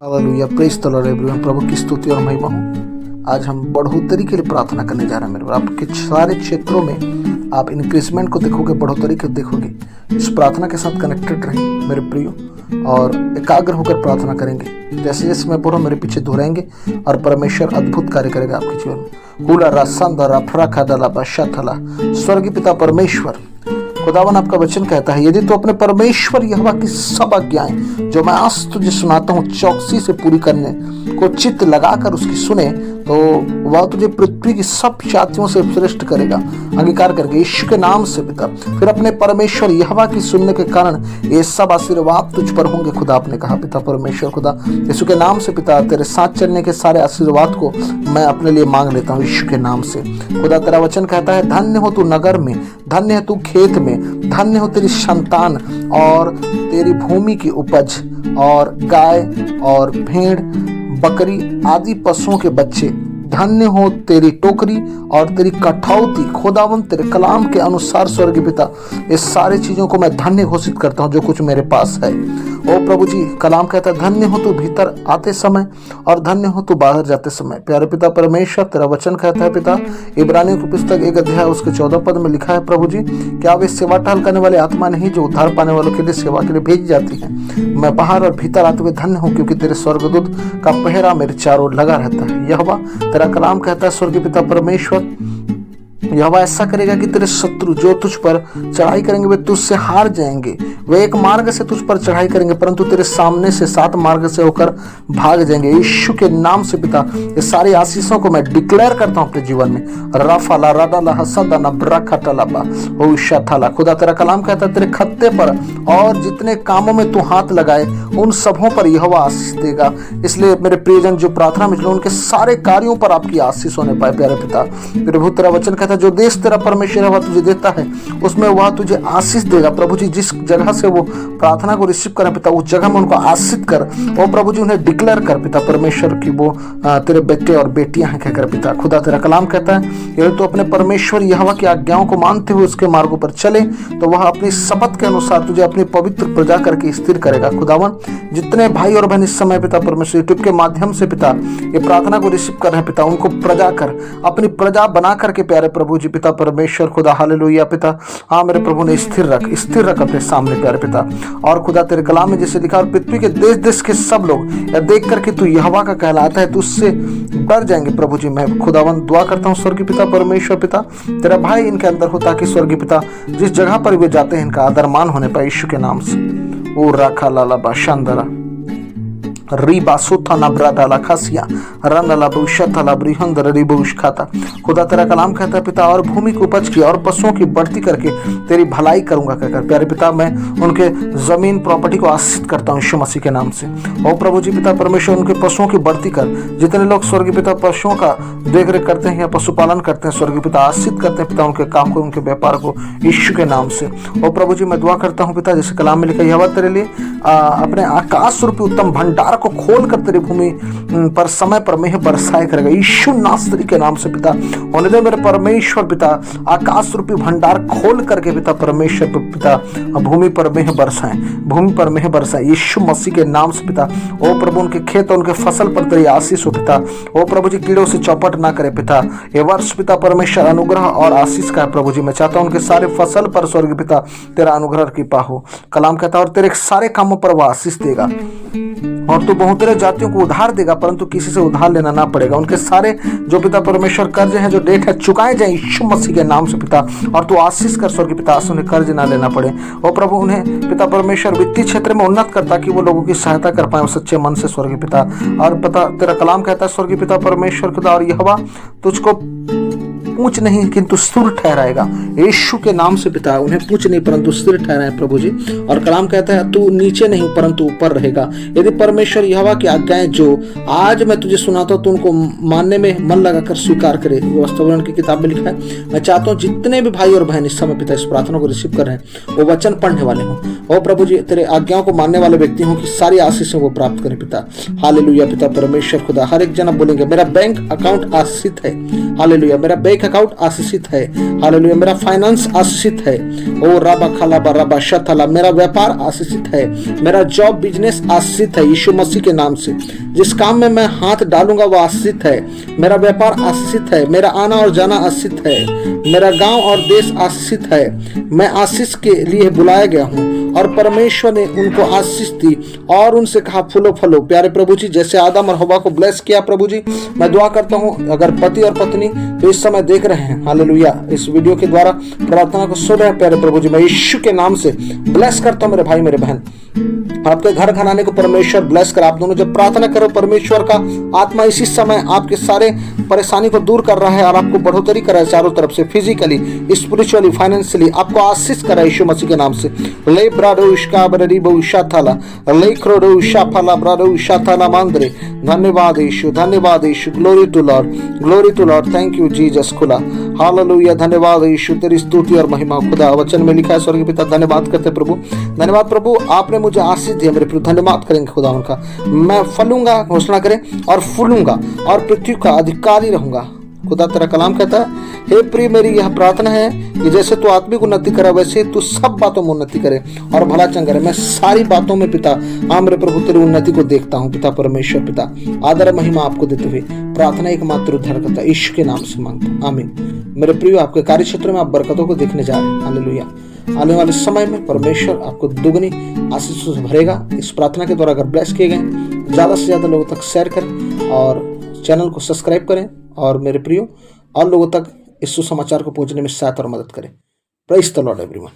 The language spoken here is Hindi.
Hallelujah, praise the Lord everyone. प्रभु की स्तुति और महिमा हो। आज हम बढ़ोतरी के लिए प्रार्थना करने जा रहे हैं। मेरे आपके सारे क्षेत्रों में आप इंक्रीजमेंट को देखोगे, बढ़ोतरी को देखोगे। इस प्रार्थना के साथ कनेक्टेड रहें मेरे प्रियो, और एकाग्र होकर प्रार्थना करेंगे। जैसे जैसे मैं बोल रहा हूं मेरे पीछे दोहराएंगे और परमेश्वर अद्भुत कार्य करेगा आपके जीवन में। हुला रासंदा राफरा खादला बशथला। स्वर्गीय पिता परमेश्वर, खुदावन आपका वचन कहता है, यदि तो अपने परमेश्वर यहोवा की सब आज्ञाएं जो मैं आज तुझे सुनाता हूँ चौकसी से पूरी करने को चित्त लगाकर उसकी सुने, तो वह तुझे पृथ्वी की सब जातियों से श्रेष्ठ करेगा। अंगीकार करके यीशु के नाम से पिता, फिर अपने परमेश्वर यहोवा की सुनने के कारण ये सब आशीर्वाद तुझ पर होंगे। खुदा आपने कहा पिता परमेश्वर, खुदा यीशु के नाम से पिता, तेरे साथ चलने के सारे आशीर्वाद को मैं अपने लिए मांग लेता हूँ यीशु के नाम से। खुदा तेरा वचन कहता है, धन्य हो तू नगर में, धन्य है तू खेत में, धन्य हो तेरी संतान और तेरी भूमि की उपज, और गाय और भेड़ बकरी आदि पशुओं के बच्चे। धन्य हो तेरी टोकरी और तेरी कठौती। खुदावन तेरे कलाम के अनुसार स्वर्गीय पिता, इस सारी चीजों को मैं धन्य घोषित करता हूँ जो कुछ मेरे पास है। ओ प्रभु जी, कलाम कहता है, धन्य हो तू भीतर आते समय और धन्य हो तू बाहर जाते समय। प्यारे पिता परमेश्वर, तेरा वचन कहता है पिता, इब्रानियों की पुस्तक 1 अध्याय उसके 14 पद में लिखा है, प्रभु जी क्या वे सेवा टहल करने वाले आत्मा नहीं जो उद्धार पाने वालों के लिए सेवा के लिए भेजी जाती है। मैं बाहर और भीतर आते हुए धन्य हूँ, क्योंकि तेरे स्वर्गदूत का पहरा मेरे चारों ओर लगा रहता है। यहोवा तेरा कलाम कहता है, स्वर्गीय पिता परमेश्वर, यहोवा ऐसा करेगा कि तेरे शत्रु जो तुझ पर चढ़ाई करेंगे वे तुझसे हार जाएंगे। वे एक मार्ग से तुझ पर चढ़ाई करेंगे, परंतु तेरे सामने से 7 मार्ग से होकर भाग जाएंगे। यीशु के नाम से पिता, ये सारी आशीषों को मैं डिक्लेयर करता हूं अपने जीवन में। रफाला राडाला हसदाना ब्रखटलाबा ओशथला। खुदा तेरा कलाम कहता है, तेरे खत्ते पर और जितने कामों में तू हाथ लगाए उन सबों पर यहोवा आशीष देगा। इसलिए मेरे प्रियजन जो प्रार्थना में उनके सारे कार्यों पर आपकी आशीष होने पाए। प्यारे पिता प्रभु, तेरा वचन कहता है, जो देश तेरा परमेश्वर वह तुझे देता है उसमें वह तुझे आशीष देगा। प्रभु जी, जिस जगह से वो प्रार्थना को रिसीव करें पिता, उस जगह में उनको आशीष कर। और प्रभु जी उन्हें डिक्लेयर कर पिता परमेश्वर की वो तेरे बेटे और बेटियां हैं कहकर पिता। खुदा तेरा कलाम कहता है, यदि तो अपने परमेश्वर यहोवा की आज्ञाओं को मानते हुए उसके मार्गों पर चले, तो वह अपनी शपथ के अनुसार तुझे अपनी पवित्र प्रजा करके स्थिर करेगा। खुदावन, जितने भाई और बहन इस समय पिता परमेश्वर यूट्यूब के माध्यम से पिता ये प्रार्थना को रिसीव कर रहे हैं पिता, उनको प्रजा कर, अपनी प्रजा बना करके प्यारे प्रभु जी पिता परमेश्वर खुदा, हालेलुया पिता। हाँ मेरे प्रभु ने स्थिर रख अपने सामने प्यारे पिता। और खुदा तेरे कलाम में जैसे लिखा, और पृथ्वी के देश देश के सब लोग यह देख करके तू यहोवा का कहलाता है तो उससे डर जाएंगे। प्रभु जी मैं खुदावन दुआ करता हूँ स्वर्गीय पिता परमेश्वर पिता, तेरा भाई इनके अंदर हो, ताकि स्वर्गीय पिता जिस जगह पर वे जाते हैं इनका आदर मान होने पाए यीशु के नाम से। ओ राखा लाला बाशांदरा रीबा सुथा नब्रादा लखसिया रनला बुशतला ब्रिहंदर रिबुश खाता। खुदा तेरा कलाम कहता है पिता, और भूमि की उपज की और पशुओं की बढ़ती करके तेरी भलाई करूंगा कहकर प्यारे पिता, मैं उनके जमीन प्रॉपर्टी को आशीष करता हूँ यीशु मसीह के नाम से। और प्रभु जी पिता परमेश्वर, उनके पशुओं की बढ़ती कर। जितने लोग स्वर्गीय पिता पशुओं का देख रेख करते हैं या पशुपालन करते हैं स्वर्गीय पिता, आशीष करते हैं पिता उनके काम को, उनके व्यापार को यीशु के नाम से। और प्रभु जी मैं दुआ करता हूँ पिता, जैसे कलाम में लिखा, यहोवा तेरे लिए अपने आकाश रूपी उत्तम भंडार को खोल कर तेरी भूमि पर समय पर मेह बरसाए करेगा यीशु नासरी के नाम से पिता। होने दे मेरे परमेश्वर पिता, आकाश रूपी भंडार खोल करके पिता परमेश्वर पिता भूमि पर मेह बरसाए, भूमि पर मेह बरसाए यीशु मसीह के नाम से पिता। ओ प्रभु, उनके खेत और उनके फसल पर तेरी आशीष हो पिता। ओ प्रभु जी, कीड़ों से चौपट ना करे पिता। ये वर्ष पिता परमेश्वर अनुग्रह और आशीष का है प्रभु जी। मैं चाहता हूँ उनके सारे फसल पर स्वर्गीय पिता तेरा अनुग्रह कृपा हो। कलाम कहता है, और तेरे सारे कामों पर वह आशीष देगा, और तू बहुतेरे जातियों को उधार देगा, परंतु किसी से उधार लेना ना पड़ेगा। उनके सारे जो पिता परमेश्वर कर्ज हैं जो डेट है चुकाए जाए यीशु मसीह के नाम से पिता। और तू आशीष कर स्वर्गीय पिता, उन्हें कर्ज ना लेना पड़े। और प्रभु उन्हें पिता परमेश्वर वित्तीय क्षेत्र में उन्नत कर, ताकि वो लोगों की सहायता कर पाए सच्चे मन से स्वर्गीय पिता। और पिता तेरा कलाम कहता है स्वर्गीय पिता परमेश्वर खुदा, और यहोवा तुझको पूछ नहीं किंतु स्थिर ठहराएगा यीशु के नाम से पिता। उन्हें पूछ नहीं परंतु स्थिर ठहराए प्रभु जी। और कलाम कहता है, तू नीचे नहीं परंतु ऊपर रहेगा। यदि परमेश्वर यहोवा की आज्ञाएं जो आज मैं तुझे सुनाता हूं, तो उनको मानने में मन लगाकर स्वीकार करे। वास्तव की किताब में लिखा है, मैं चाहता हूँ जितने भी भाई और बहन इस समय पिता इस प्रार्थना को रिसीव कर रहे हैं वो वचन पढ़ने वाले हों, और प्रभु जी तेरे आज्ञाओं को मानने वाले व्यक्ति हों कि सारी आशीषों को प्राप्त करें पिता। हालेलुया पिता परमेश्वर खुदा। हर एक जना बोलेंगे, मेरा बैंक अकाउंट आशीषित है। हालेलुया, मेरा बैंक बैंक अकाउंट आशीषित है। हालेलुया। मेरा फाइनेंस आशीषित है। ओ रबा खला बरबा शतला, मेरा व्यापार आशीषित है। मेरा जॉब बिजनेस आशीषित है यीशु मसीह के नाम से। जिस काम में मैं हाथ डालूंगा वो आशीषित है। मेरा व्यापार आशीषित है। मेरा आना और जाना आशीषित है। मेरा गांव और देश आशीषित है। मैं आशीष के लिए बुलाया गया हूँ और परमेश्वर ने उनको आशीष दी और उनसे कहा फूलो फलो। प्यारे प्रभु जी, जैसे आदम और हवा को ब्लेस किया प्रभु जी, मैं दुआ करता हूँ अगर पति और पत्नी तो इस समय देख रहे हैं, हालेलुया, इस वीडियो के द्वारा प्रार्थना को सुन रहे हैं, प्यारे प्रभु जी, मैं यीशु के नाम से ब्लेस करता हूँ मेरे भाई मेरे बहन। आपके घर घराने को परमेश्वर ब्लेस कर। आप दोनों जब प्रार्थना करो, परमेश्वर का आत्मा इसी समय आपके सारे परेशानी को दूर कर रहा है और आपको बढ़ोतरी कर रहा है चारों तरफ से, फिजिकली, स्पिरिचुअली, फाइनेंशियली आपको आशीष कर रहा है यीशु मसीह के नाम से। ले ब्राडो इश्का बररी बहुशा थाला ले क्रोडो इशा फला ब्राडो इशा थाला मांद्रे। धन्यवाद यीशु, धन्यवाद यीशु। Glory to Lord, glory to Lord. Thank you Jesus खुला। हालेलुया। धन्यवाद यीशु, तेरी स्तुति और महिमा। खुदा वचन में लिखा है स्वर्गीय पिता धन्यवाद करते प्रभु, धन्यवाद प्रभु, आपने मुझे आशीष दिया मेरे प्रभु, धन्यवाद करेंगे खुदा उनका। मैं फलूंगा, घोषणा करें, और फूलूंगा और पृथ्वी का अधिकारी रहूंगा। खुदा तेरा कलाम कहता है, हे प्रिय, मेरी यह प्रार्थना है कि जैसे तू आत्मिक उन्नति करे वैसे तू सब बातों में उन्नति करे और भला चंगा करे। मैं सारी बातों में पिता मेरे प्रभु तेरी उन्नति को देखता हूँ पिता परमेश्वर। पिता आदर महिमा आपको देते हुए प्रार्थना एकमात्र उद्धारकर्ता यीशु के नाम से मांगता हूं, आमीन। मेरे प्रिय, आपके कार्य क्षेत्र में आप बरकतों को देखने जा रहे हैं। हालेलुया। आने वाले समय में परमेश्वर आपको दुगनी आशीषों से भरेगा। इस प्रार्थना के द्वारा अगर ब्लेस किए गए, ज्यादा से ज्यादा लोगों तक शेयर करें और चैनल को सब्सक्राइब करें और मेरे प्रियो और लोगों तक इस सुसमाचार को पहुंचने में सहायता और मदद करें। Praise the Lord everyone.